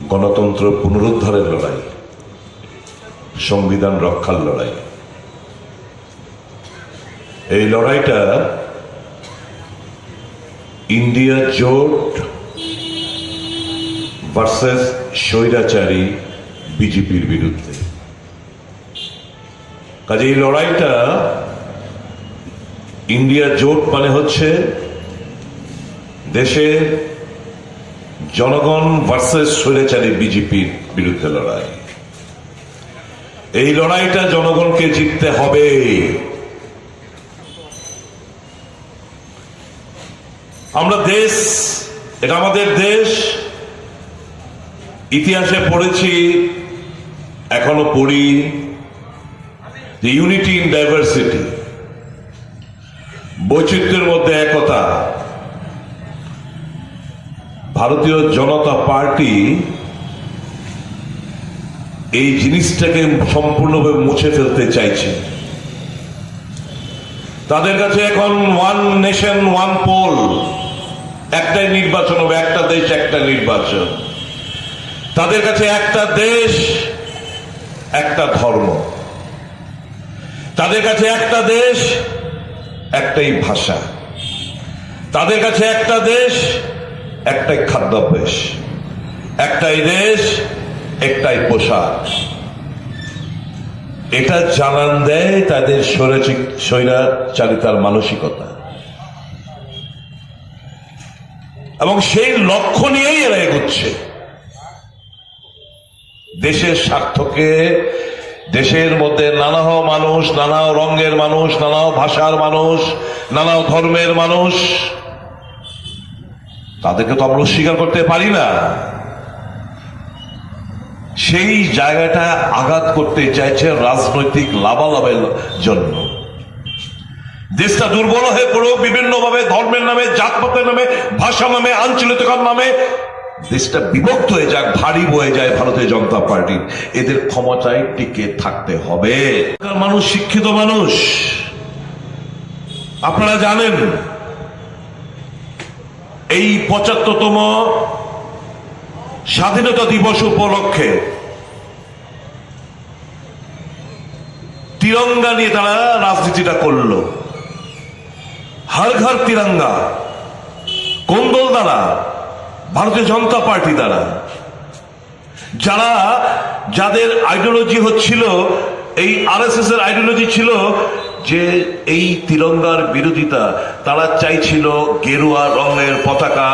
গণতন্ত্র পুনরুদ্ধারের লড়াই, সংবিধান রক্ষার লড়াই। এই লড়াইটা ইন্ডিয়া জোট ভার্সেস স্বৈরাচারী বিজেপির বিরুদ্ধে। কাজে এই লড়াইটা ইন্ডিয়া জোট মানে হচ্ছে দেশের জনগণ ভার্সেস স্বৈরাচারী বিজেপির বিরুদ্ধে লড়াই। এই লড়াইটা জনগণকে জিততে হবে। আমরা দেশ, এটা আমাদের দেশ, ইতিহাসে পড়েছি, এখনো পড়ি, ইউনিটি ইন ডাইভার্সিটি, বৈচিত্র্যের মধ্যে একতা। ভারতীয় জনতা পার্টি এই জিনিসটাকে সম্পূর্ণভাবে মুছে ফেলতে চাইছে। তাদের কাছে এখন ওয়ান নেশন ওয়ান পোল, একটাই নির্বাচন হবে, একটা দেশ একটা নির্বাচন। তাদের কাছে একটা দেশ একটা ধর্ম, তাদের কাছে একটা দেশ একটাই ভাষা, তাদের কাছে একটা দেশ একটাই খাদ্যাভ্যাস, একটাই দেশ একটাই পোশাক। এটা জানান দেয় তাদের স্বৈরাচারিতার মানসিকতা, এবং সেই লক্ষ্য নিয়েই এরা এগোচ্ছে। দেশের স্বার্থকে, দেশের মধ্যে নানা মানুষ, নানা রঙের মানুষ, নানা ভাষার মানুষ, নানা ধর্মের মানুষ, তাদেরকে তো আমরা অস্বীকার করতে পারি না। সেই জায়গাটা আঘাত করতে চাইছে রাজনৈতিক লাভালাভের জন্য। দেশটা দুর্বল হয়ে পড়ুক বিভিন্নভাবে, ধর্মের নামে, জাতপাতের নামে, ভাষা নামে, আঞ্চলিকতার নামে, দেশটা বিভক্ত হয়ে যাক, ভারী বয়ে যায় ভারতীয় জনতা পার্টি। এদের ক্ষমতায় টিকে থাকতে হবে। মানুষ শিক্ষিত মানুষ, আপনারা জানেন এই ৭৫তম স্বাধীনতা দিবস উপলক্ষে তিরঙ্গা নিয়ে তারা রাজনীতিটা করল। হর ঘর তিরঙ্গা, কোন দল দ্বারা? ভারতীয় জনতা পার্টি দ্বারা। যারা, যাদের আইডিওলজি হচ্ছিল, এই আরএসএস এর আইডিওলজি ছিল যে এই তিরঙ্গার বিরোধিতা, তারা চাইছিল গেরুয়া রঙের পতাকা,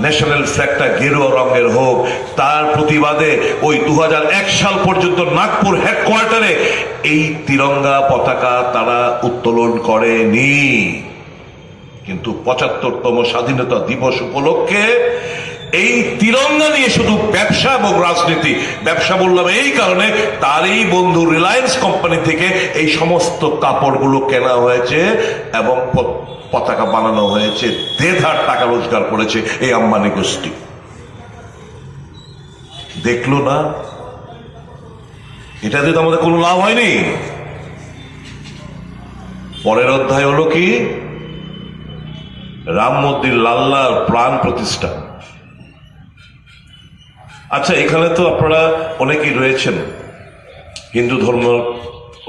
ন্যাশনাল ফ্ল্যাগটা গেরুয়া রঙের হোক। তার প্রতিবাদে ওই ২০০১ সাল পর্যন্ত নাগপুর হেডকোয়ার্টারে এই তিরঙ্গা পতাকা তারা উত্তোলন করেনি। কিন্তু ৭৫তম স্বাধীনতা দিবস উপলক্ষে এই তিরঙ্গা নিয়ে শুধু ব্যবসা এবং রাজনীতি। ব্যবসা বললাম এই কারণে, তারই বন্ধু রিলায়েন্স কোম্পানি থেকে এই সমস্ত কাপড়গুলো কেনা হয়েছে এবং পতাকা বানানো হয়েছে। দেড় টাকা রোজগার করেছে এই আম্বানি গোষ্ঠী। দেখলো না? এটাতে তো আমাদের কোনো লাভ হয়নি। পরের অধ্যায় হলো কি? রাম মন্দির লাল্লার প্রাণ প্রতিষ্ঠা। আচ্ছা, এখানে তো আপনারা অনেকেই রয়েছেন হিন্দু ধর্মের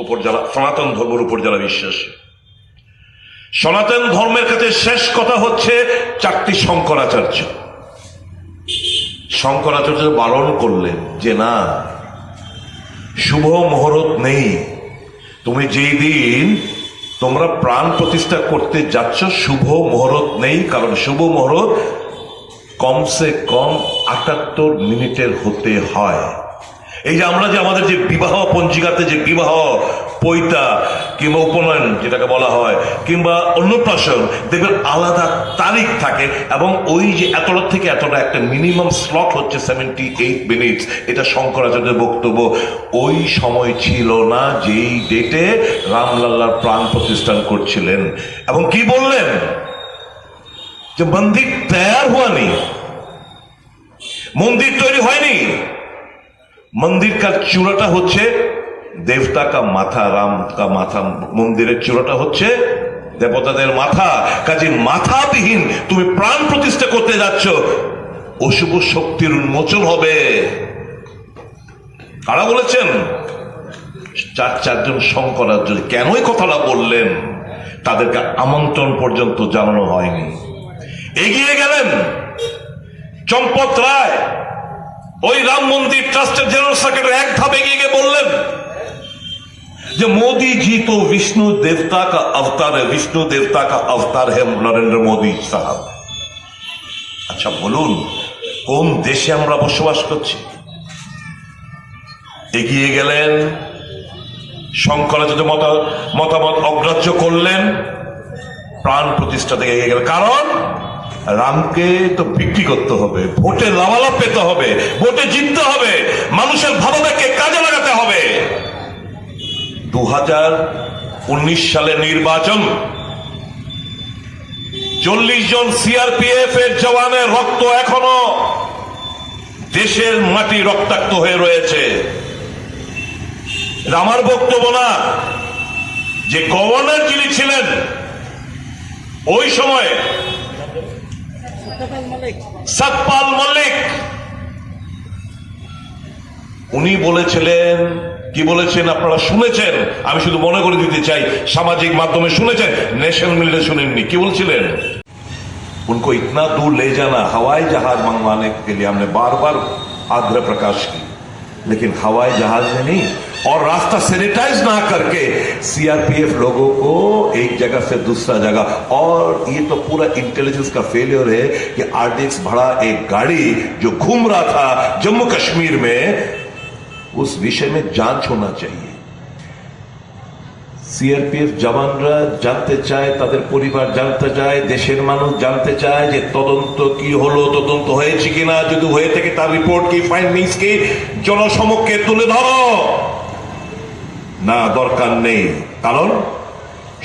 উপর যারা, সনাতন ধর্মের উপর যারা বিশ্বাসী। সনাতন ধর্মের কাছে শেষ কথা হচ্ছে ৪টি শঙ্করাচার্য। শঙ্করাচার্য বারণ করলেন যে না, শুভ মুহূর্ত নেই। তুমি যেই দিন তোমরা প্রাণ প্রতিষ্ঠা করতে যাচ্ছ, শুভ মুহূর্ত নেই। কারণ শুভ মুহূর্ত কমসে কম ৭৮ মিনিটের হতে হয়। এই যে আমরা যে আমাদের যে বিবাহ পঞ্জিকাতে যে বিবাহ পৈতা কিংবা উপনয়ন যেটাকে বলা হয়, কিংবা অন্নপ্রাশন, দেখবেন আলাদা তারিখ থাকে, এবং ওই যে এতটা থেকে এতটা একটা মিনিমাম স্লট হচ্ছে 78 মিনিটস। এটা শঙ্করাচার্যের বক্তব্য। ওই সময় ছিল না যেই ডেটে রামলাল্লার প্রাণ প্রতিষ্ঠান করছিলেন। এবং কি বললেন? যে মন্দির তৈরি হুয়া নেই, মন্দির তৈরি হয়নি। মন্দির কা চূড়াটা হচ্ছে দেবতা কা মাথা, রাম কা মাথা। মন্দিরের চূড়াটা হচ্ছে দেবতাদের মাথা। কাজে মাথাবিহীন তুমি প্রাণ প্রতিষ্ঠা করতে যাচ্ছ, অশুভ শক্তির উন্মোচন হবে। কারা বলেছেন? চারজন শঙ্করাচার্য। কেন এই কথাটা বললেন? তাদেরকে আমন্ত্রণ পর্যন্ত জানানো হয়নি। এগিয়ে গেলেন চম্পত রায়, ওই রাম মন্দির ট্রাস্টের জেনারেল সেক্রেটারি, এক ধাপ এগিয়ে গিয়ে বললেন যে मोदी जी तो विष्णु देवता का अवतार है, विष्णु देवता का अवतार है नरेंद्र मोदी साहब। আচ্ছা বলুন, কোন দেশে আমরা বসবাস করছি? এগিয়ে গেলেন, শঙ্করাচার্য মতামত অগ্রাহ্য করলেন, প্রাণ প্রতিষ্ঠা থেকে এগিয়ে গেলেন। কারণ রামকে তো বিক্রি করতে হবে, ভোটে লাভালাভ পেতে হবে, ভোটে জিততে হবে, মানুষের ভাবনাকে কাজে লাগাতে হবে। 2019 সালে নির্বাচন, 40 জন সিআরপিএফ এর জওয়ানের রক্ত এখনো দেশের মাটি রক্তাক্ত হয়ে রয়েছে। আমার বক্তব্য না, যে গভর্নর যিনি ছিলেন ওই সময় সতপাল মল্লিক, উনি বলেছিলেন, কি বলেছেন আপনারা শুনেছেন, আমি শুধু মনে করে দিতে চাই, সামাজিক মাধ্যমে শুনেছেন, ন্যাশনাল মিডিয়া শুনেননি। কি বলছিলেন? उनको इतना दूर ले जाना, हवाई जहाज मंगवाने के लिए हमने बार बार आग्रह प्रकाश की, लेकिन हवाई जहाज में नहीं, और रास्ता सैनिटाइज ना करके सीआरपीएफ लोगों को एक जगह से दूसरा जगह, और ये तो पूरा इंटेलिजेंस का फेलियर है कि आरडीएक्स भरा एक गाड़ी जो घूम रहा था जम्मू कश्मीर में, उस विषय में जांच होना चाहिए। সিআরপিএফ জওয়ানরা জানতে চায়, তাদের পরিবার জানতে চায়, দেশের মানুষ জানতে চায় যে তদন্ত কি হলো, তদন্ত হয়েছে কিনা, যদি হয়ে থাকে তার রিপোর্ট কি, ফাইন্ডিংস কি, জনসমক্ষে তুলে ধরো। না, দরকার নেই। কারণ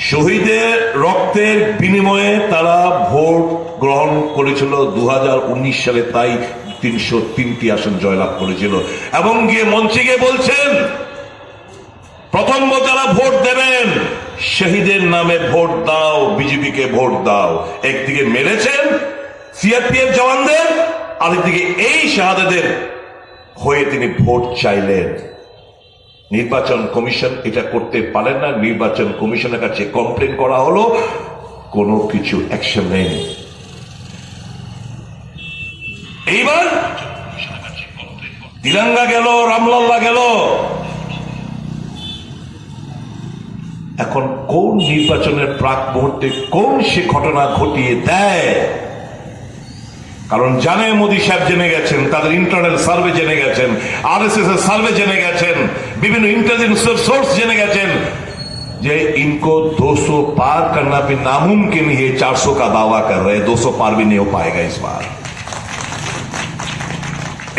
শহীদের রক্তের বিনিময়ে তারা ভোট গ্রহণ করেছিল 2019 সালে, তাই 303টি আসন জয়লাভ করেছিল। এবং গিয়ে মঞ্চে গিয়ে বলছেন, প্রথম যারা ভোট দেবেন শহীদের নামে ভোট দাও, বিজেপিকে ভোট দাও। একদিকে মেরেছেন সিআরপিএফ জওয়ানদের, আরেকদিকে এই শাহাদাতের হয়ে তিনি ভোট চাইলেন। নির্বাচন কমিশন এটা করতে পারেন না, নির্বাচন কমিশনের কাছে কমপ্লেন করা হলো, কোনো কিছু অ্যাকশন নেই। এইবার তিরঙ্গা গেল, রামলাল্লা গেল, এখন কোন নির্বাচনের প্রাক মুহূর্তে কোন সে ঘটনা ঘটিয়ে দেয়? কারণ জানে, মোদী সাহেব জেনে গেছেন, তাদের ইন্টারনাল সার্ভে জেনে গেছেন, আরএসএস এর সার্ভে জেনে গেছেন, বিভিন্ন इंटेलिजेंस सोर्स জেনে গেছেন যে इनको 200 पार करना भी नामुमकिन है। 400 का दावा कर रहे, 200 पार भी नहीं हो पाएगा इस बार।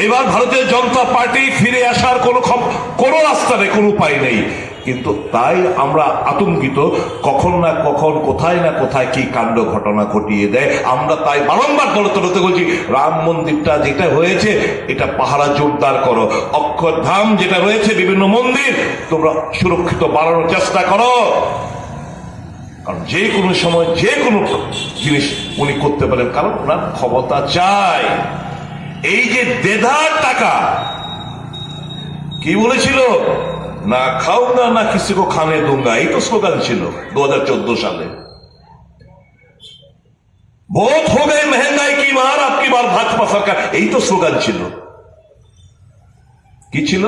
এবার ভারতীয় জনতা পার্টি ফিরে আসার কোন রাস্তা নেই, কোন উপায় নেই। কিন্তু তাই আমরা আতঙ্কিত, কখন না কখন, কোথায় না কোথায় কি কাণ্ড ঘটনা ঘটিয়ে দেয়। আমরা তাই বারংবার দলতে বলছি, রাম মন্দিরটা যেটা হয়েছে এটা পাহারা জোরদার করো, অক্ষরধাম যেটা রয়েছে, বিভিন্ন মন্দির তোমরা সুরক্ষিত বাড়ানোর চেষ্টা করো। কারণ যে কোনো সময় যে কোনো জিনিস উনি করতে পারেন, কারণ ওনার ক্ষমতা চাই। এই যে দেদার টাকা, কি বলেছিল, না খাऊंगा না किसी को खाने दूंगा, এই তো স্লোগান ছিল 2014 সালে। बहुत हो गए महंगाई की मार, आपकी बार भाजपा सरकार, এই তো স্লোগান ছিল। কি ছিল?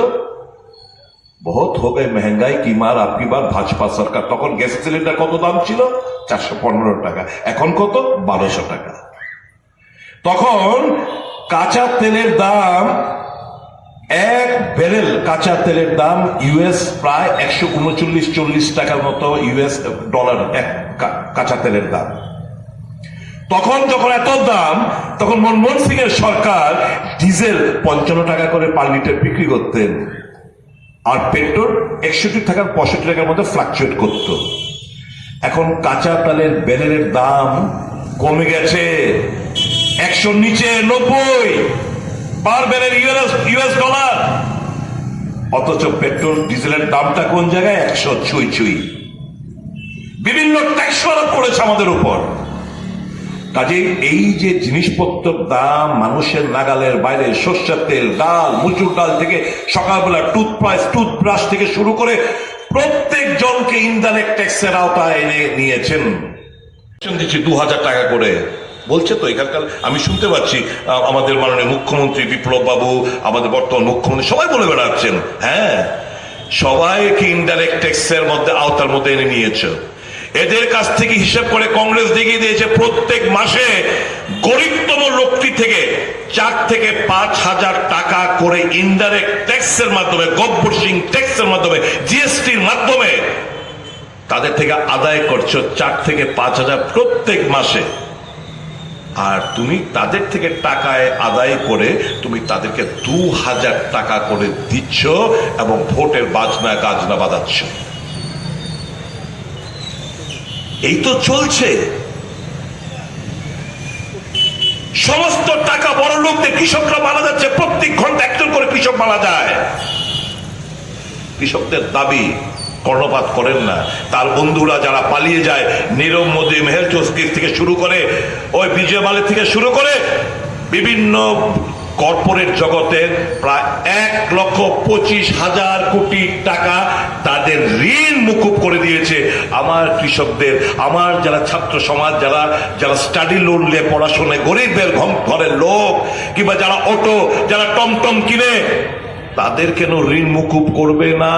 बहुत हो गए महंगाई की मार, आपकी बार भाजपा सरकार। তখন গ্যাস সিলিন্ডার কত দাম ছিল? 415 টাকা। এখন কত? 1200 টাকা। তখন কাঁচা তেলের দাম, এক ব্যারেল কাঁচা তেলের দাম ইউএস প্রায় 139-40 টাকার মতো ইউএস ডলার এক কাঁচা তেলের দাম। তখন যখন এত দাম, তখন মনমোহন সিং এর সরকার ডিজেল 55 টাকা করে পার লিটার বিক্রি করতেন, আর পেট্রোল 61 টাকার 65 টাকার মধ্যে ফ্লাকচুয়েট করত। এখন কাঁচা তেলের ব্যারেলের দাম কমে গেছে 100 নিচে 90 পার ব্যারেল ইউএস ডলার। অথচ পেট্রোল ডিজেলের দামটা কোন জায়গায়? 100 ছুঁই। বিভিন্ন ট্যাক্স আরোপ করেছে আমাদের উপর। কাজেই এই যে জিনিসপত্রের দাম মানুষের নাগালের বাইরে, সর্ষের তেল, ডাল, মুসুর ডাল থেকে সকালবেলা টুথব্রাশ থেকে শুরু করে প্রত্যেক জনকে ইনডাইরেক্ট ট্যাক্সের আওতায় এনে নিয়েছেন। দিচ্ছি 2000 টাকা করে বলছে। তো এখানকার আমি শুনতে পাচ্ছি আমাদের মাননীয় মুখ্যমন্ত্রী বিপ্লব বাবু, আমাদের বর্তমান মুখ্যমন্ত্রী সবাই বলে বেড়াচ্ছেন, হ্যাঁ সবাইকে ইনডাইরেক্ট ট্যাক্সের মধ্যে আওতার মধ্যে এনে নিয়েছে। এদের কাছ থেকে হিসাব করে কংগ্রেস দেখিয়ে দিয়েছে প্রত্যেক মাসে গরিবতম লোকটি থেকে 4 থেকে 5,000 টাকা করে ইনডাইরেক্ট ট্যাক্সের মাধ্যমে, গব্বরসিং ট্যাক্সের মাধ্যমে, জিএসটির মাধ্যমে তাদের থেকে আদায় করছো 4 থেকে 5,000 প্রত্যেক মাসে। আর তুমি তাদের থেকে টাকায় আদায় করে তুমি তাদেরকে 2,000 টাকা করে দিচ্ছ এবং ভোটের বাজনা গাজনা বাজাচ্ছ। এই তো চলছে। সমস্ত টাকা বড় লোকদের, কৃষকরা মারা যাচ্ছে, প্রত্যেক ঘন্টা একজন করে কৃষক মারা যায়। কৃষকদের দাবি কর্ণপাত করেন না। তার বন্ধুরা যারা পালিয়ে যায়, নীরব মোদী, মেহের চৌধুরী থেকে শুরু করে ওই বিজয় মালিক থেকে শুরু করে বিভিন্ন কর্পোরেট জগতের প্রায় 1,25,000 কোটি টাকা তাদের ঋণ মুকুব করে দিয়েছে আমার কৃষকদের, আমার যারা ছাত্র সমাজ, যারা স্টাডি লোন নিয়ে পড়াশোনায় গরিবের ঘরের লোক, কিংবা যারা অটো, যারা টমটম কিনে, তাদের কেন ঋণ মুকুব করবে না?